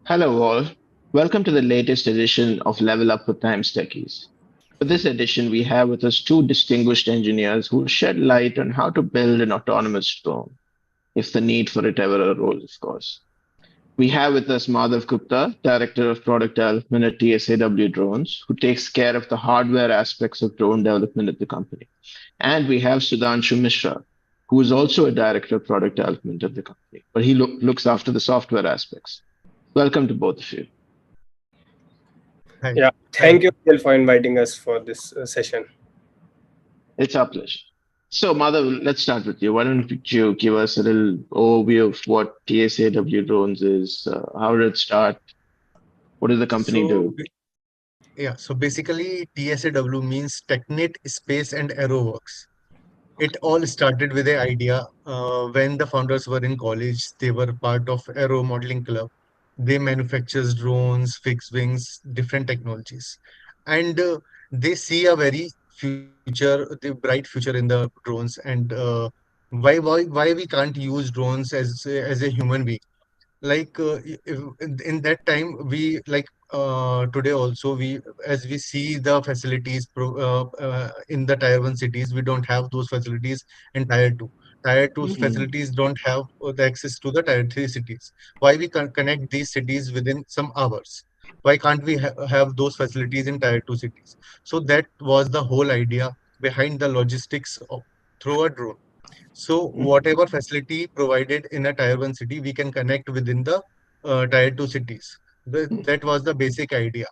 Hello, all. Welcome to the latest edition of Level Up with Times Techies. For this edition, we have with us two distinguished engineers who will shed light on how to build an autonomous drone, if the need for it ever arose, of course. We have with us Madhav Gupta, Director of Product Development at TSAW Drones, who takes care of the hardware aspects of drone development at the company. And we have Sudhanshu Mishra, who is also a Director of Product Development at the company, but he looks after the software aspects. Welcome to both of you. Hi. Yeah, thank you Phil, for inviting us for this session. It's our pleasure. So, Madhav, let's start with you. Why don't you give us a little overview of what TSAW Drones is? How did it start? What does the company So, do? so basically, TSAW means Technit Space and Aero Works. It all started with the idea when the founders were in college. They were part of Aero Modeling Club. They manufactures drones, fixed wings, different technologies, and they see a very the bright future in the drones. And why we can't use drones as a human being? Like in that time we like today also we as we see the facilities in the tier 1 cities, we don't have those facilities in tier 2 Mhm. facilities don't have the access to the tier 3 cities. Why we can connect these cities within some hours? Why can't we have those facilities in tier 2 cities? So that was the whole idea behind the logistics through a drone. So Mhm. whatever facility provided in a tier 1 city, we can connect within the tier 2 cities. That was the basic idea.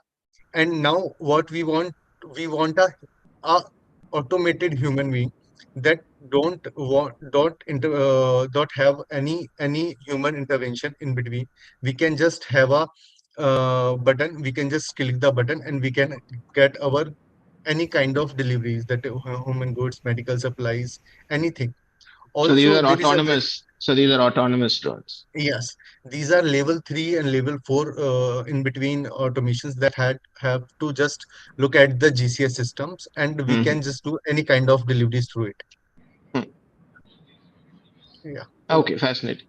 And now what we want a automated human being that don't have any human intervention in between. We can just have a button. We can just click the button and we can get our any kind of deliveries, that human goods, medical supplies, anything. So these Also, are there is a autonomous. So these are autonomous drones. yes, these are level 3 and level 4 in between automations that had have to just look at the GCS systems, and we can Mhm. just do any kind of deliveries through it. Hmm. Yeah. Okay, fascinating.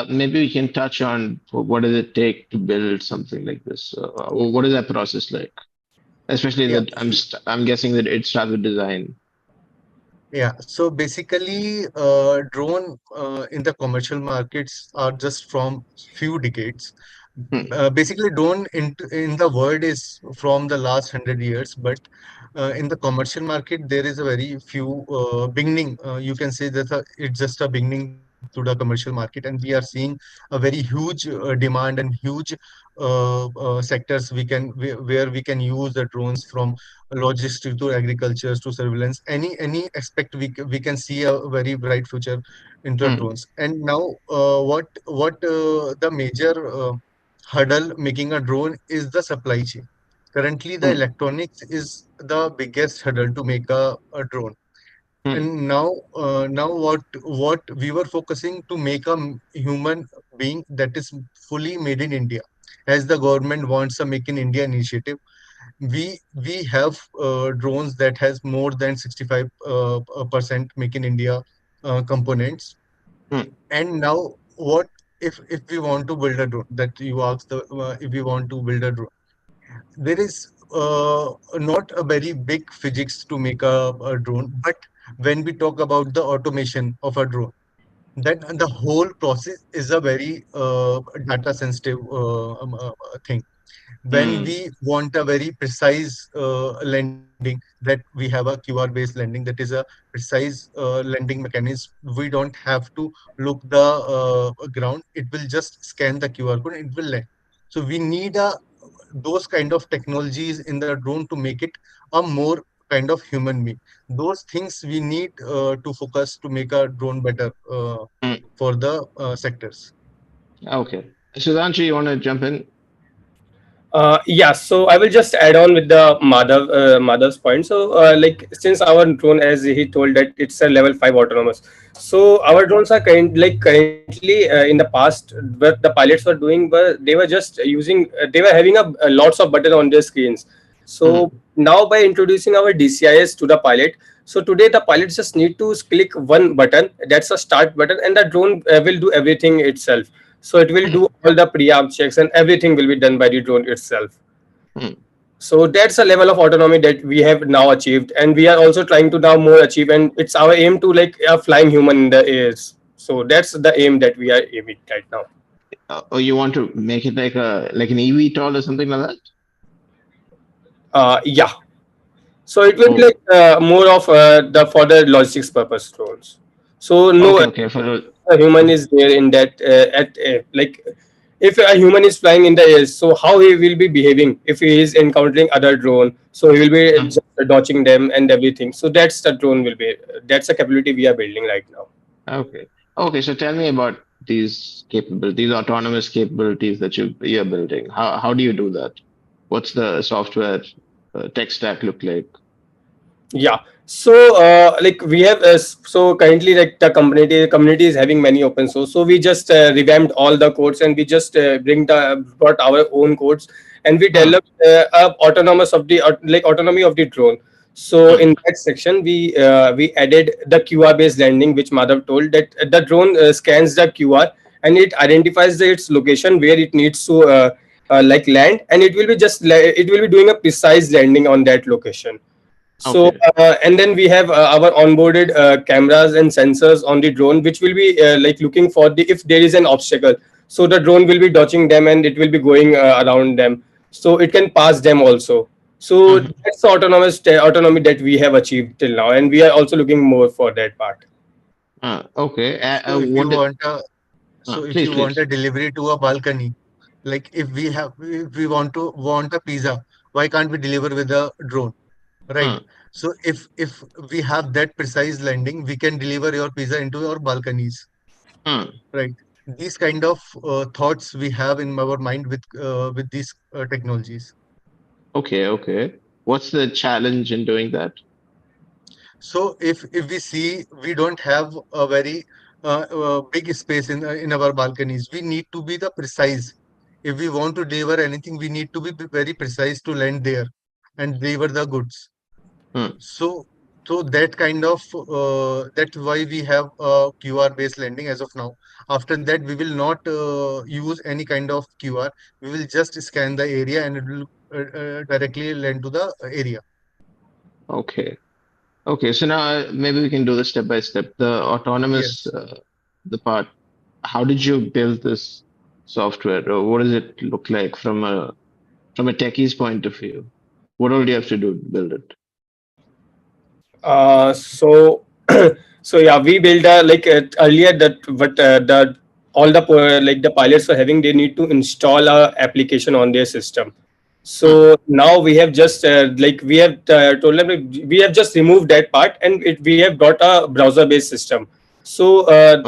Maybe we can touch on what does it take to build something like this? What is that process like? Especially Yeah. that I'm guessing that it starts with design. Yeah. So basically, drone in the commercial markets are just from few decades. Hmm. Basically, drone in the world is from the last 100 years, but in the commercial market, there is a very few beginning. You can say that it's just a beginning to the commercial market, and we are seeing a very huge demand and huge sectors where we can use the drones, from logistics to agriculture to surveillance. Any aspect we can see a very bright future into Hmm. drones. And now, what the major hurdle making a drone is the supply chain. Currently, the Hmm. electronics is the biggest hurdle to make a drone. Hmm. And now what we were focusing to make a human being that is fully made in India, as the government wants a Make in India initiative. We have drones that has more than 65 percent Make in India components. Hmm. And now, what if we want to build a drone, that you asked, the if we want to build a drone, there is not a very big physics to make a drone. But when we talk about the automation of a drone, then the whole process is a very data sensitive thing. When Hmm. we want a very precise landing, that we have a QR based landing, that is a precise landing mechanism. We don't have to look the ground. It will just scan the QR code and it will land. So we need a those kind of technologies in the drone to make it a more kind of human being. Those things we need to focus to make a drone better Hmm. for the sectors. Okay. Sudhanshu, you want to jump in? Yeah, so I will just add on with the Madhav's point. So, like since our drone, as he told that it's a level 5 autonomous, so our drones are currently in the past, what the pilots were doing, but they were just using, they were having a lots of button on their screens. So Hmm. now by introducing our DCIS to the pilot, so today the pilots just need to click one button, that's a start button, and the drone will do everything itself. So it will Hmm. do all the pre-arm checks and everything will be done by the drone itself. Hmm. So that's a level of autonomy that we have now achieved, and we are also trying to now more achieve. And it's our aim to like a flying human in the airs. So that's the aim that we are aiming right now. Or you want to make it like an eVTOL or something like that? Yeah. So it will be Oh, like more of the for the logistics purpose drones. So no okay, okay. a human is there in that at like if a human is flying in the air, so how he will be behaving if he is encountering other drone? So he will be Mhm. just dodging them and everything. So that's the drone will be. That's a capability we are building right now. Okay. Okay, so tell me about these capabilities, these autonomous capabilities that you're building. How do you do that? What's the software tech stack look like? Yeah. So like we have so currently like the community is having many open source. So we just revamped all the codes and we just brought our own codes and we Huh, developed autonomous of the like autonomy of the drone. So huh, in that section we added the QR based landing, which Madhav told that the drone scans the QR and it identifies its location where it needs to like land, and it will be it will be doing a precise landing on that location. So, okay. and then we have our onboarded cameras and sensors on the drone, which will be like looking for the if there is an obstacle. So the drone will be dodging them and it will be going around them. So it can pass them also. So Mhm. that's the autonomy that we have achieved till now, and we are also looking more for that part. Okay. So if you What? want a so if Please, you want please. a delivery to a balcony, like if we want a pizza, why can't we deliver with a drone, right? Huh, So if we have that precise landing, we can deliver your pizza into your balconies, huh. right? These kind of thoughts we have in our mind with these technologies. Okay, okay. What's the challenge in doing that? So if we see we don't have a very big space in our balconies, we need to be the precise. If we want to deliver anything, we need to be very precise to land there and deliver the goods. Huh, So so that kind of that's why we have QR based lending as of now. After that, we will not use any kind of QR. We will just scan the area and it will directly lend to the area. okay. Okay, so now maybe we can do this step by step. The autonomous, Yes. the part. How did you build this software, or what does it look like from a techie's point of view? What all do you have to do to build it? So so yeah, we build like earlier that but the all the like the pilots were having, they need to install a application on their system. Huh, So now we have just like we have told them like, we have just removed that part and we have brought a browser based system. So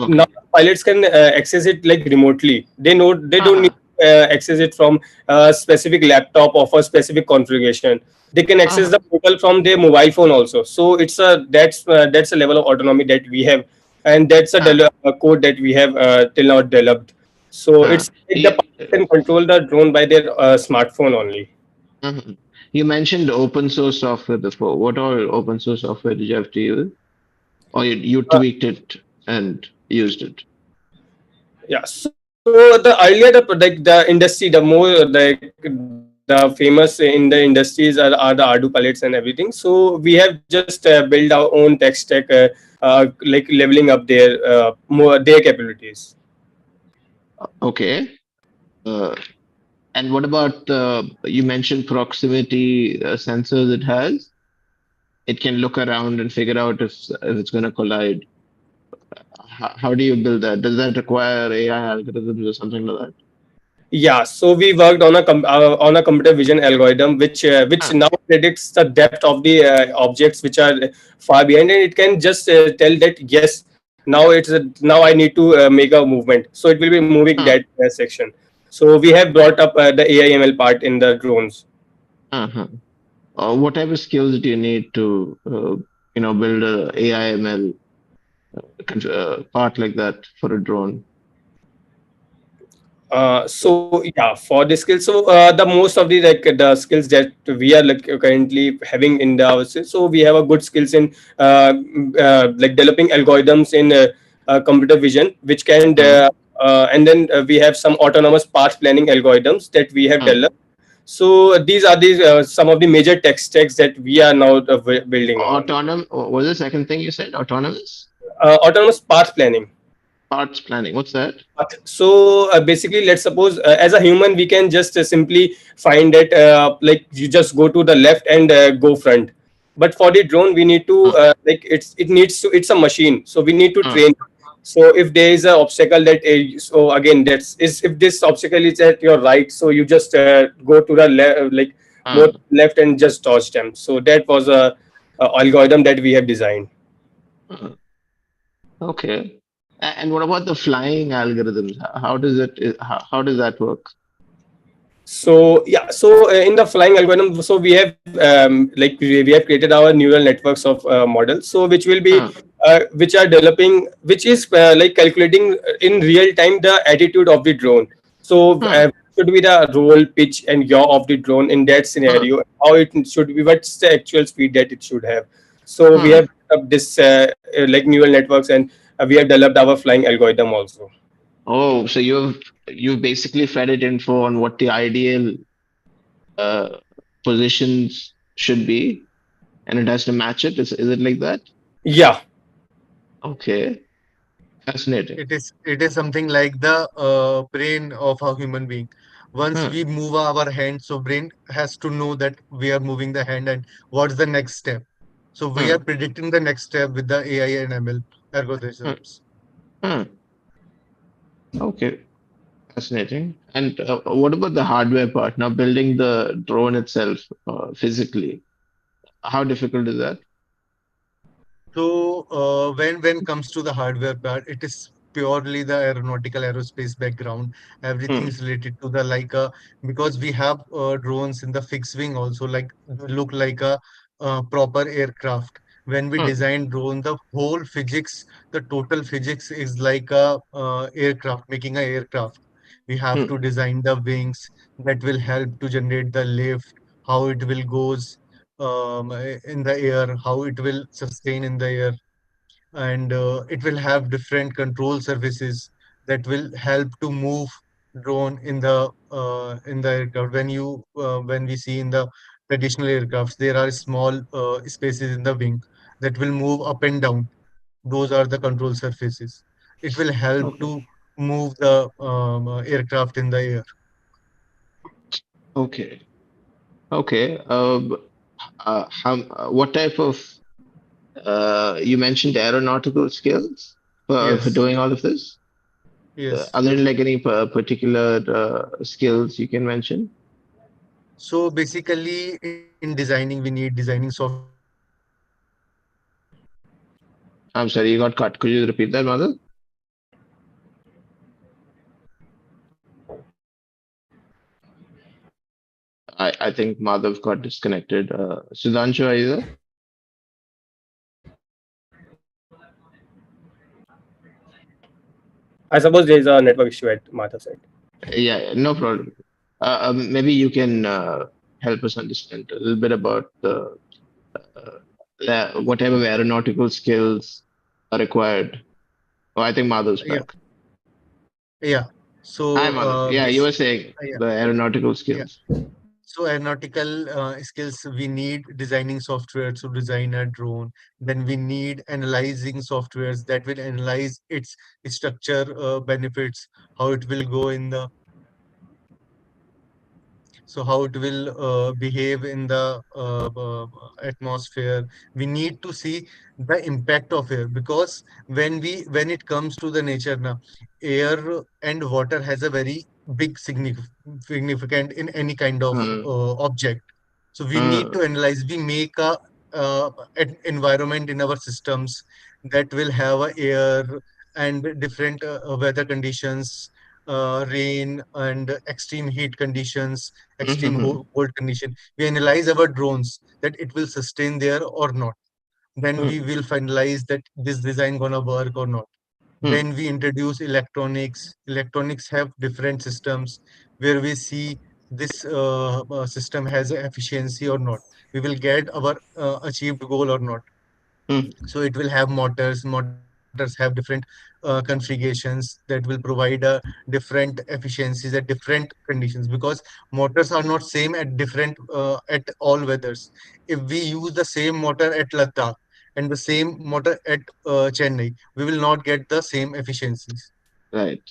now okay. pilots can access it like remotely. They don't need Ah, to access it from a specific laptop of a specific configuration. They can access ah, the portal from their mobile phone also. So it's a that's a level of autonomy that we have, and that's a ah, code that we have till now developed. So ah. it's like the You, pilot can control the drone by their smartphone only. mhm. You mentioned open source software before. What all open source software did you have to use? Or you tweaked it and used it? Yeah. So the earlier the industry, the more the famous in the industries are the Ardu pilots and everything. So we have just built our own tech stack, like leveling up their capabilities. Okay. Uh, and what about you mentioned proximity sensors it has? It can look around and figure out if it's going to collide. How do you build that? Does that require AI algorithms or something like that? Yeah, so we worked on a computer vision algorithm, which Ah, now predicts the depth of the objects which are far behind, and it can just tell that yes, now I need to make a movement, so it will be moving that ah, section. So we have brought up the AI/ML part in the drones. uh-huh. Whatever skills do you need to, build a AI/ML part like that for a drone? So yeah, for the skills, so the most of the skills that we are like currently having in the houses. So we have a good skills in like developing algorithms in computer vision, which can Hmm. and then we have some autonomous path planning algorithms that we have Huh. developed. So these are the some of the major tech stacks that we are now building on. Autonomous. What was the second thing you said? Autonomous Autonomous path planning. parts planning. What's that? So basically, let's suppose as a human, we can just simply find that like you just go to the left and go front. But for the drone, we need to Huh. it needs to, it's a machine, so we need to Huh. train. So if there is an obstacle that so again that's is if this obstacle is at your right, so you just go to the like more Huh. left and just dodge them. So that was a algorithm that we have designed. Huh. Okay. And what about the flying algorithms? How does how does that work? So yeah, so in the flying algorithm, so we have like we have created our neural networks of models, so which will be Huh. which are developing, which is like calculating in real time the attitude of the drone. So Huh. should be the roll, pitch, and yaw of the drone in that Huh. scenario. How it should be, what's the actual speed that it should have. So we Huh. have developed this like neural networks, and we have developed our flying algorithm also. Oh, so you've basically fed it info on what the ideal uh, positions should be, and it has to match it. Is it like that? Yeah. Okay, fascinating. It is something like the brain of a human being. Once Huh. we move our hand, so brain has to know that we are moving the hand and what's the next step. So we Huh. are predicting the next step with the AI and ML Huh. algorithms. Huh. Okay, fascinating. And what about the hardware part? Now, building the drone itself physically, how difficult is that? So when comes to the hardware part, it is purely the aeronautical aerospace background. Everything Hmm. is related to the like because we have drones in the fixed wing also like look like a proper aircraft. When we Huh. design drone, the whole physics, the total physics is like a aircraft, making a aircraft. We have Hmm. to design the wings that will help to generate the lift, how it will goes in the air, how it will sustain in the air, and it will have different control surfaces that will help to move drone in the aircraft. When we see in the traditional aircrafts, there are small spaces in the wing that will move up and down. Those are the control surfaces. It will help Okay. to move the aircraft in the air. Okay. Okay. What type of you mentioned aeronautical skills for Yes, doing all of this? yes. Are there like any particular skills you can mention? So basically, in designing, we need designing software. I'm sorry, you got cut. Could you repeat that, Madhav? I think Madhav got disconnected. Sudhanshu, are you there? I suppose there is a network issue at Madhav's side. Yeah, yeah, no problem. Maybe you can help us understand a little bit about what type of aeronautical skills are required. Oh, I think Madhav's Yeah, back. yeah. Hi, So, Madhav. Yeah, you were saying yeah, the aeronautical yeah. skills. So aeronautical skills, we need designing software to design a drone. Then we need analyzing softwares that will analyze its structure, benefits, how it will go in the so how it will behave in the atmosphere. We need to see the impact of air, because when it comes to the nature now, air and water has a very big significant in any kind of Uh, object. So we need uh, to analyze, we make a an environment in our systems that will have a air and different weather conditions, rain and extreme heat conditions, extreme mhm, cold condition. We analyze our drones that it will sustain there or not. Then we mhm, will finalize that this design gonna work or not. mhm, Then we introduce electronics. Electronics have different systems where we see this system has a efficiency or not. We will get our achieved goal or not. mhm, So it will have motors. Motors will motors have different configurations that will provide different efficiencies at different conditions, because motors are not same at different at all weathers. If we use the same motor at Ladakh and the same motor at Chennai, we will not get the same efficiencies. Right.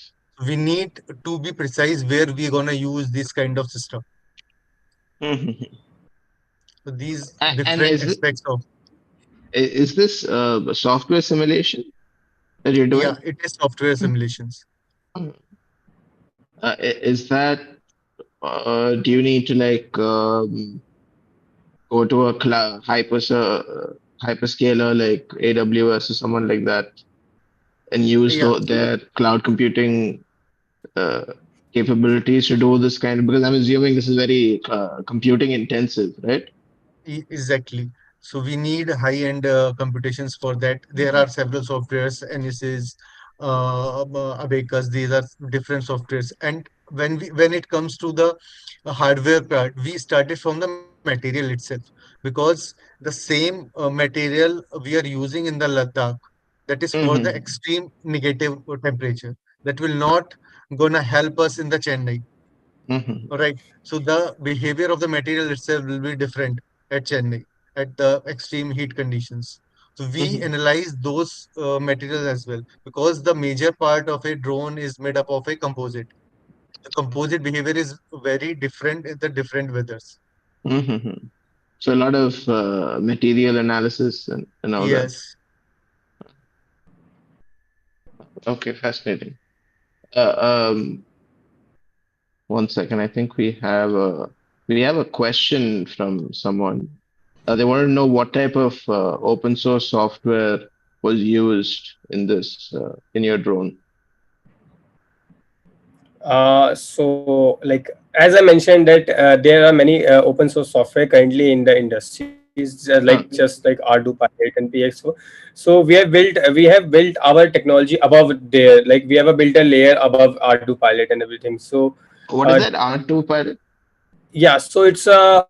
We need to be precise where we're gonna use this kind of system. Mhm. So these And different aspects of, is this a software simulation that you're yeah, doing? it is software simulations. Is that do you need to like go to a hyperscaler like AWS or someone like that and use Yeah, their cloud computing uh, capabilities to do this kind of, because I'm assuming this is very computing intensive, right? exactly. So we need high-end computations for that. There are several softwares, NS's, Abacus. These are different softwares. And when it comes to the hardware part, we started from the material itself, because the same material we are using in the Ladakh, that is for the Mm-hmm. extreme negative temperature, that will not gonna help us in the Chennai. Mm-hmm. All right. So the behavior of the material itself will be different at Chennai at the extreme heat conditions. So we Mm-hmm. analyze those materials as well, because the major part of a drone is made up of a composite. The composite behavior is very different in the different weathers. Mm-hmm. So a lot of material analysis and all that. Yes. Okay, fascinating. Um, one second. I think we have a question from someone. They want to know what type of open source software was used in this in your drone. So like as I mentioned that there are many open source software currently in the industries Huh. just like Ardu Pilot and PXO. So we have built our technology above there. Like we have built a layer above Ardu Pilot and everything. So What is uh, that R2 pilot? yeah, so it's a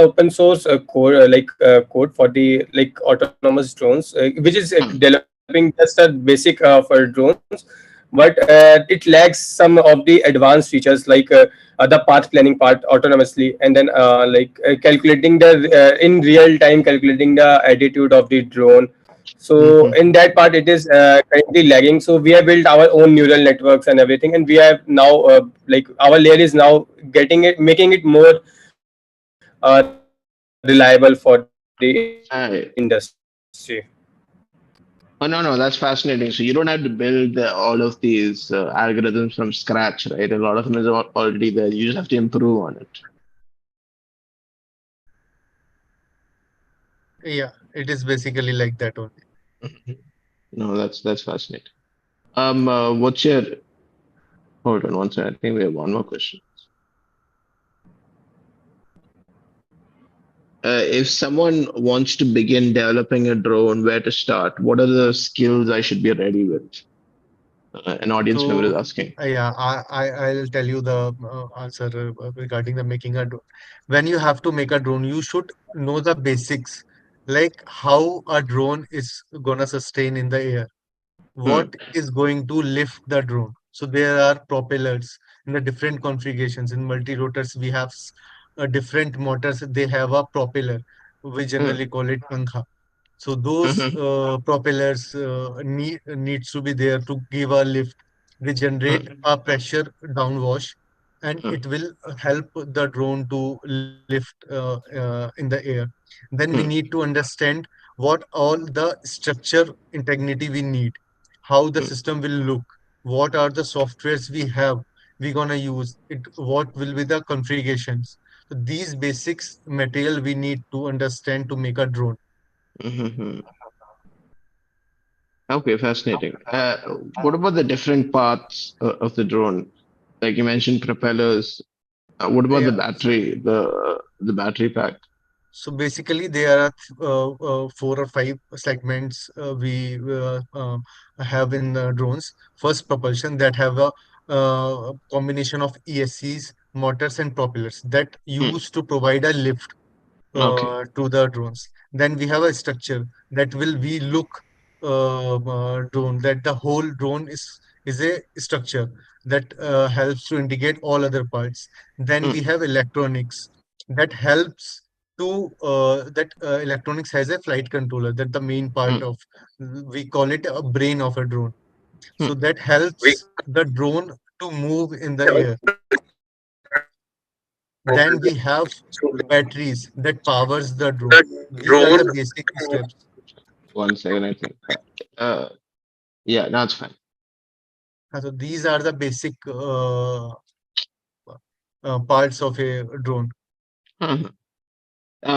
open source code for the like autonomous drones, which is Huh. developing just a basic for drones, but it lacks some of the advanced features like the path planning part autonomously, and then calculating the in real time calculating the attitude of the drone. So Mm-hmm. in that part, it is currently lagging. So we have built our own neural networks and everything, and we have now like our layer is now getting it, making it more reliable for the industry. Right. Oh, no, no, that's fascinating. So you don't have to build all of these algorithms from scratch, right? A lot of them is already there. You just have to improve on it. Yeah, it is basically like that only. Mhm. No, that's fascinating. What's your hold on one second. I think we have one more question. If someone wants to begin developing a drone, where to start? What are the skills I should be ready with? An audience member is So asking. yeah, I'll tell you the answer regarding the making a drone. When you have to make a drone, you should know the basics, like how a drone is gonna sustain in the air, Hmm. what is going to lift the drone. So there are propellers in the different configurations. In multi-rotors, we have different motors. They have a propeller. We Hmm. generally call it pankha. So those Hmm. propellers needs to be there to give a lift. They generate Hmm. a pressure downwash, and Hmm. it will help the drone to lift in the air. Then we Hmm. need to understand what all the structure integrity we need, how the Hmm. system will look, what are the softwares we have, we gonna use it, what will be the configurations. So these basics material we need to understand to make a drone. Hmm. Hmm. Okay, fascinating. What about the different parts of the drone? Like you mentioned, propellers. What about the Yeah. battery? The battery pack. So basically, there are four or five segments we have in drones. First, propulsion that have a combination of ESCs, motors, and propellers that Hmm. use to provide a lift Okay. to the drones. Then we have a structure that will we look. drone, that the whole drone is a structure that helps to integrate all other parts. Then we mm, have electronics that helps to that electronics has a flight controller, that the main part mm, of, we call it a brain of a drone. So mm. that helps the drone to move in the air. Then we have batteries that powers the drone. These are the basic steps. 1 second, I think. Yeah, now it's fine. So these are the basic parts of a drone. Mhm.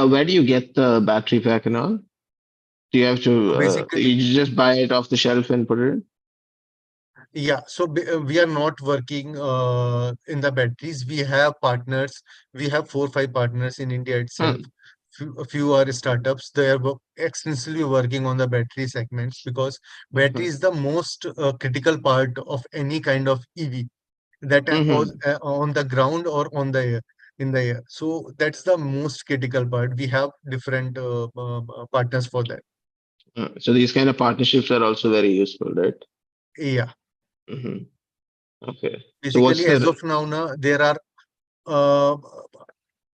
Where do you get the battery pack and all? Do you have So to, basically, you just buy it off the shelf and put it in? yeah. So we are not working in the batteries. We have partners. We have 4 5 partners in India itself. Hmm. A few are startups. They are extensively working on the battery segments, because battery Mhm. is the most critical part of any kind of EV, that was Mhm. on the ground or on the air, in the air. So that's the most critical part. We have different partners for that. So these kind of partnerships are also very useful, right? Yeah. Mhm. Okay. So what's Basically, as the? of now, there are uh,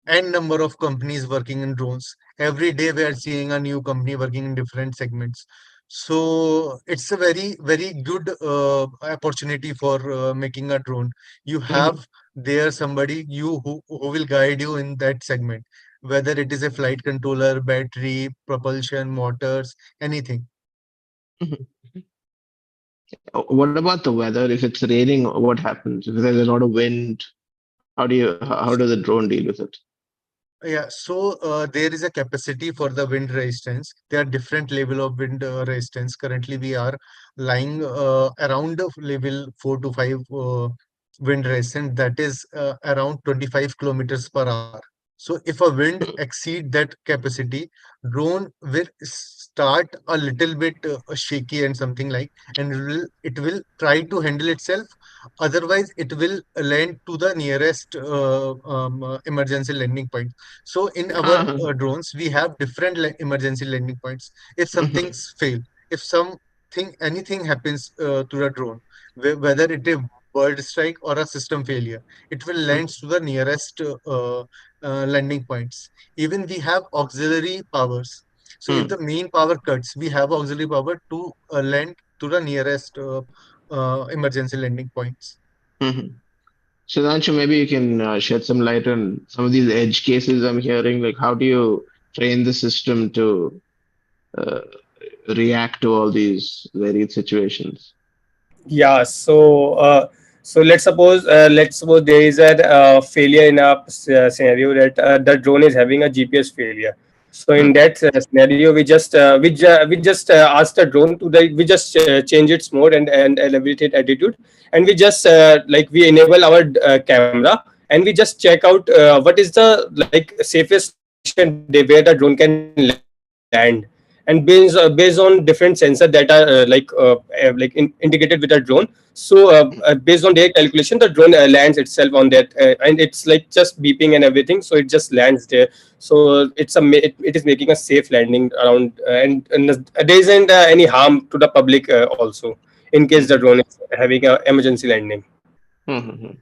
n number of companies working in drones. Every day we are seeing a new company working in different segments. So it's a very good opportunity for making a drone. You Mhm. have there somebody who will guide you in that segment, whether it is a flight controller, battery, propulsion, motors, anything. Mhm. What about the weather? If it's raining, what happens? If there's a lot of wind, how does the drone deal with it? Yeah, so there is a capacity for the wind resistance. There are different level of wind resistance. Currently, we are lying around the level 4 to 5 wind resistance. That is around 25 kilometers per hour. So if a wind Mhm. exceed that capacity, drone will start a little bit shaky and something like, and it will try to handle itself. Otherwise, it will land to the nearest emergency landing point. So in our Ah, drones, we have different emergency landing points. If some mhm. things fail, if something anything happens to the drone, whether it is bird strike or a system failure, it will land Mhm. to the nearest landing points. Even we have auxiliary powers. So if the Mhm. main power cuts, we have auxiliary power to land to the nearest emergency landing points. Mhm. Sudhanshu, maybe you can shed some light on some of these edge cases I'm hearing. Like, how do you train the system to uh, react to all these varied situations? Yeah. So let's suppose there is a failure in a scenario that the drone is having a GPS failure. So in Hmm. that scenario, we just ask the drone to we just change its mode and elevate its attitude, and we just we enable our camera, and we just check out what is the safest location where the drone can land. And based on different sensors that are integrated with the drone, so based on their calculation, the drone lands itself on that, and it's like just beeping and everything, so it just lands there. So it is making a safe landing around, and there isn't any harm to the public also, in case the Hmm. drone is having a emergency landing. Hmm.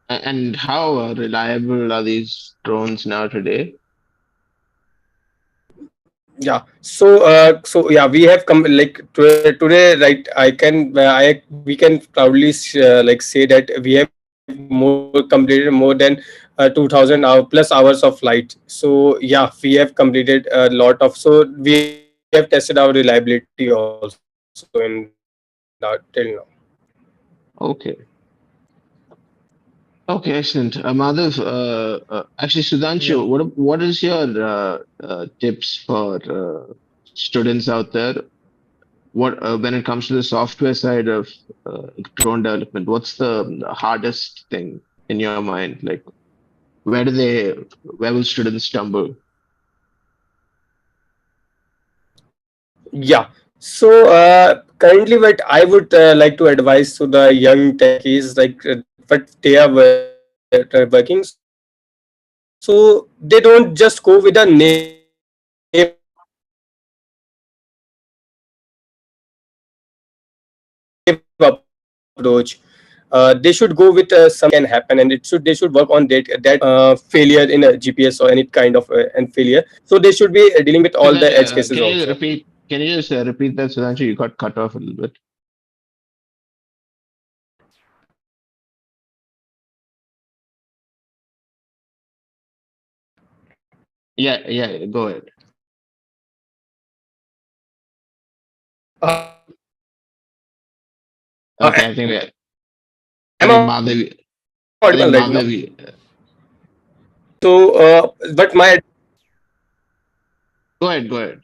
And how reliable are these drones now today? Yeah. So yeah, we have come like today, right? I we can proudly say that we have more completed more than 2,000 hour plus hours of flight. So yeah, we have completed a lot of. So we have tested our reliability also in that till now. Okay. Okay, excellent. Madhav, actually, Yeah. Sudhanshu, what is your tips for students out there? What when it comes to the software side of drone development, what's the hardest thing in your mind? Like, where will students stumble? Yeah. So currently, what I would like to advise to the young techies, what they are working. So they don't just go with the name of the company. So they just go with the approach. They should go with something can happen, and they should work on that failure in a GPS or any kind of and failure. So they should be dealing with all the Sudhanshu, edge cases also. can you just repeat that, Sudhanshu? You got cut off a little bit. Yeah, go ahead. Okay, I Am think I Madhav, I audible think right now? Madhav, So, but my go ahead.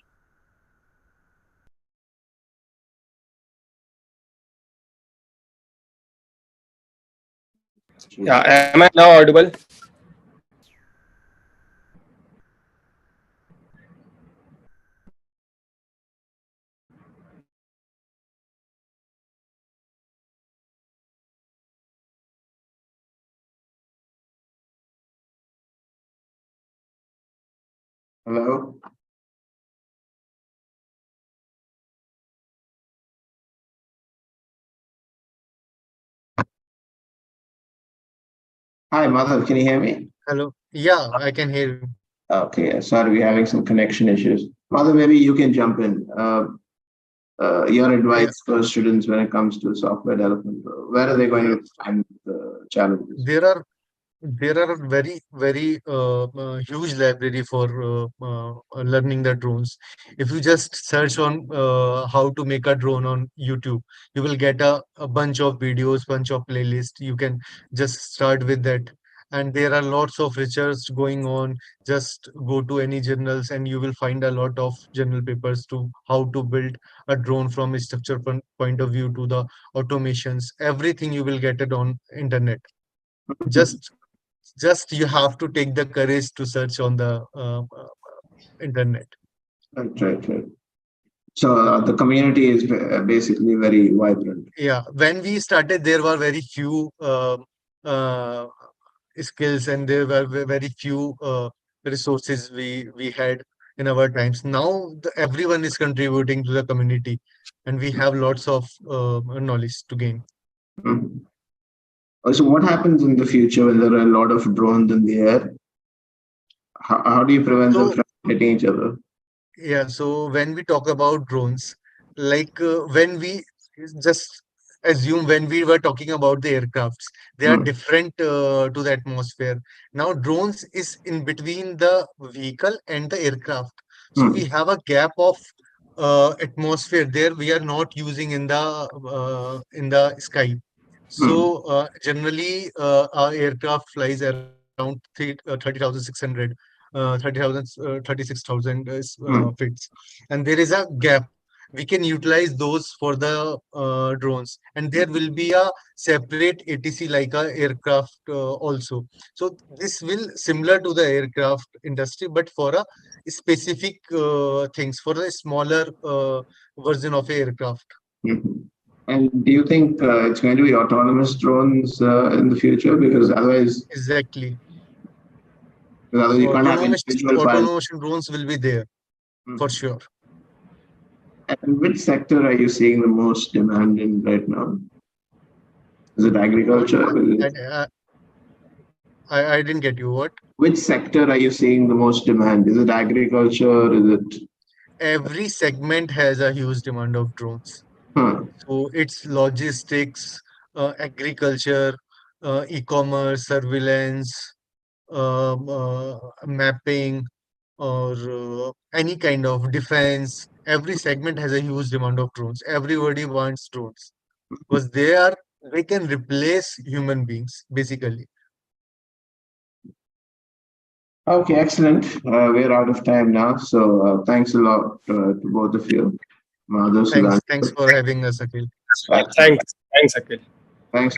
yeah, am I now audible? Hello. Hi, Madhav. Can you hear me? Hello. Yeah, I can hear you. Okay, sorry, we're having some connection issues. Madhav, maybe you can jump in. Your Yeah, advice for students when it comes to software development. Where are they going yeah. to find the challenges? There are there are a very huge library for learning the drones. If you just search on how to make a drone on YouTube, you will get a bunch of videos, bunch of playlists. You can just start with that, and there are lots of research going on. Just go to any journals and you will find a lot of journal papers to how to build a drone from a structure point of view to the automations. Everything you will get it on internet. Just just you have to take the courage to search on the internet. Right. So the community is basically very vibrant. Yeah, when we started there were very few uh, skills, and there were very few resources we had in our times. Now everyone is contributing to the community, and we have lots of knowledge to gain. Mhm. So what happens in the future when there are a lot of drones in the air? How do you prevent them So from hitting each other? yeah, so when we talk about drones, like when we just assume when we were talking about the aircrafts, they are Hmm. different to the atmosphere. Now, drones is in between the vehicle and the aircraft. So we Hmm. have a gap of atmosphere there. We are not using in the sky. Hmm. So generally, our aircraft flies around 30,600, 36,000 Hmm. fits, and there is a gap. We can utilize those for the drones, and there will be a separate ATC like a aircraft also. So this will similar to the aircraft industry, but for a specific things for a smaller version of a aircraft. Hmm. And do you think it's going to be autonomous drones in the future? Exactly. Because otherwise you can't have Autonomous individual pilots. autonomous drones will be there for Mhm. sure. And which sector are you seeing the most demand in right now? Is it What? agriculture? I didn't get you. What? Which sector are you seeing the most demand? Is it agriculture? Is it? Every segment has a huge demand of drones. Huh. So it's logistics, agriculture, e-commerce, surveillance, mapping, or any kind of defense. Every segment has a huge demand of drones. Everybody wants drones because they can replace human beings basically. Okay, excellent. We're out of time now. So thanks a lot to both of you, Madhav, Thanks, Sudhanshu. thanks for having us, Akhil. Thanks, Akhil. Thanks to